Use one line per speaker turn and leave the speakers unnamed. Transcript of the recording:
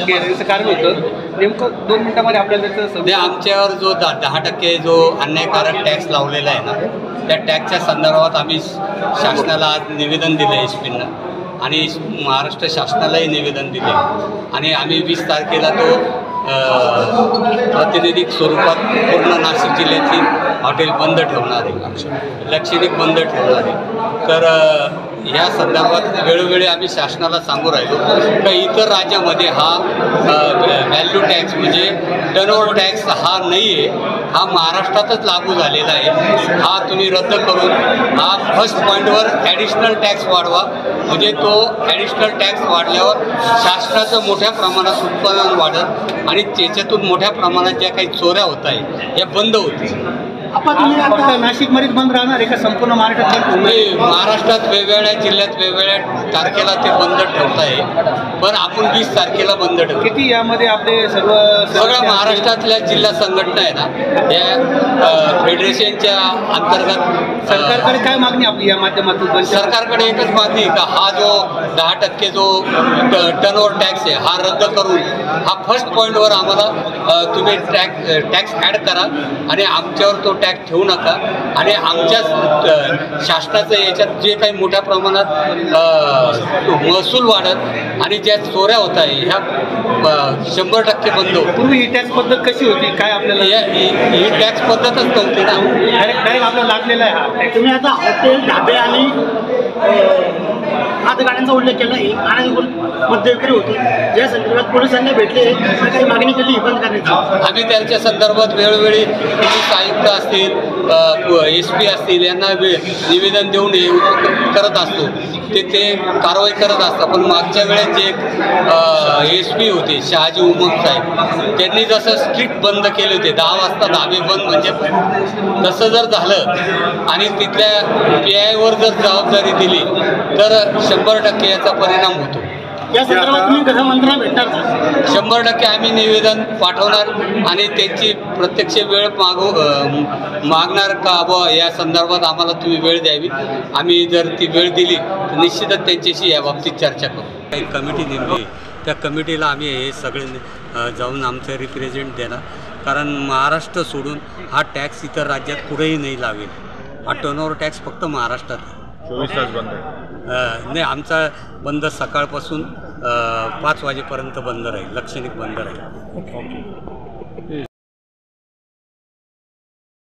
घेण्याचं कारण होतं नेमकं 2 मिनिटांमध्ये आपल्याला त्याचं
आमच्यावर जो 10% जो अन्यायकारक टॅक्स लावलेला आहे ना, त्या टॅक्सच्या संदर्भात आम्ही शासनाला आज निवेदन दिलं एसपींना आणि महाराष्ट्र शासनालाही निवेदन दिले आणि आम्ही 20 तारखेला तो प्रातिनिधिक स्वरूपात पूर्ण नाशिक जिल्ह्याची हॉटेल बंद ठेवणार आहे, लक्षणिक बंद ठेवणार आहे। तर या संदर्भात वेळोवेळी आम्ही शासनाला सांगू राहिलो की इतर राज्यामध्ये हा व्हॅल्यू टॅक्स म्हणजे टर्नओव्हर टॅक्स हा नाही आहे, हा महाराष्ट्रातच लागू झालेला आहे। हा तुम्ही रद्द करून हा फर्स्ट पॉईंटवर ॲडिशनल टॅक्स वाढवा, म्हणजे तो ॲडिशनल टॅक्स वाढल्यावर शासनाचं मोठ्या प्रमाणात उत्पन्न वाढत आणि त्याच्यातून मोठ्या प्रमाणात ज्या काही चोऱ्या होत आहे या बंद होतील।
फक्त नाशिकमध्येच बंद राहणार आहे का संपूर्ण महाराष्ट्रात?
महाराष्ट्रात वेगवेगळ्या जिल्ह्यात वेगवेगळ्या तारखेला ते बंद ठेवत आहे, पण आपण 20 तारखेला बंद ठेवतो।
किती यामध्ये आपले
सगळ्या महाराष्ट्रातल्या जिल्हा संघटना आहे ना, या फेडरेशनच्या अंतर्गत
सरकारकडे काय मागणी आपली या माध्यमातून?
सरकारकडे एकच मागणी का हा जो 10% जो टर्नओव्हर टॅक्स आहे हा रद्द करून हा फर्स्ट पॉईंटवर आम्हाला तुम्ही टॅक्स ॲड करा आणि आमच्यावर तो टॅक्स ठेवू नका आणि आमच्या शासनाचं याच्यात जे काही मोठ्या प्रमाणात महसूल वाढत आणि ज्या चोऱ्या होत आहे ह्या 100% बंद होत।
पूर्वी ही टॅक्स पद्धत कशी होती काय आपल्याला?
ही टॅक्स पद्धतच नव्हती ना,
डायरेक्ट आपल्याला लागलेला आहे हा।
तुम्ही आता हॉटेल ढाबे आणि हातगाड्यांचा उल्लेख केला आहे आणि मद्य विक्री होती, या संदर्भात पोलिसांना भेटले काही मागणी केली बंद करण्याची?
आम्ही त्यांच्या संदर्भात वेळोवेळी पोलीस आयुक्त असतील SP असतील यांना निवेदन देऊन करत असतो, ते कारवाई करत असतात। पण मागच्या वेळेस जे SP होते शहाजी उमंग साहेब त्यांनी जसं स्ट्रिक्ट बंद केले होते 10 वाजता धाबे बंद म्हणजे तसं जर झालं आणि तिथल्या PIवर जर जबाबदारी दिली तर 100% याचा परिणाम होतो।
या संदर्भात तुम्ही गृहमंत्र्यांना भेटणार का?
100% आम्ही निवेदन पाठवणार आणि त्यांची प्रत्यक्ष वेळ मागणार का बुवा या संदर्भात आम्हाला तुम्ही वेळ द्यावी। आम्ही जर ती वेळ दिली तर निश्चितच त्यांच्याशी या बाबतीत चर्चा करू। एक कमिटी नेमली, त्या कमिटीला आम्ही हे सगळे जाऊन आमचं रिप्रेझेंट देणार, कारण महाराष्ट्र सोडून हा टॅक्स इतर राज्यात कुठेही नाही लावेल। हा टर्नओव्हर टॅक्स फक्त महाराष्ट्रात
24 तास बंद आहे।
नाही, आमचा बंद सकाळपासून 5 वाजेपर्यंत बंद राहील, लक्षणिक बंद राहील।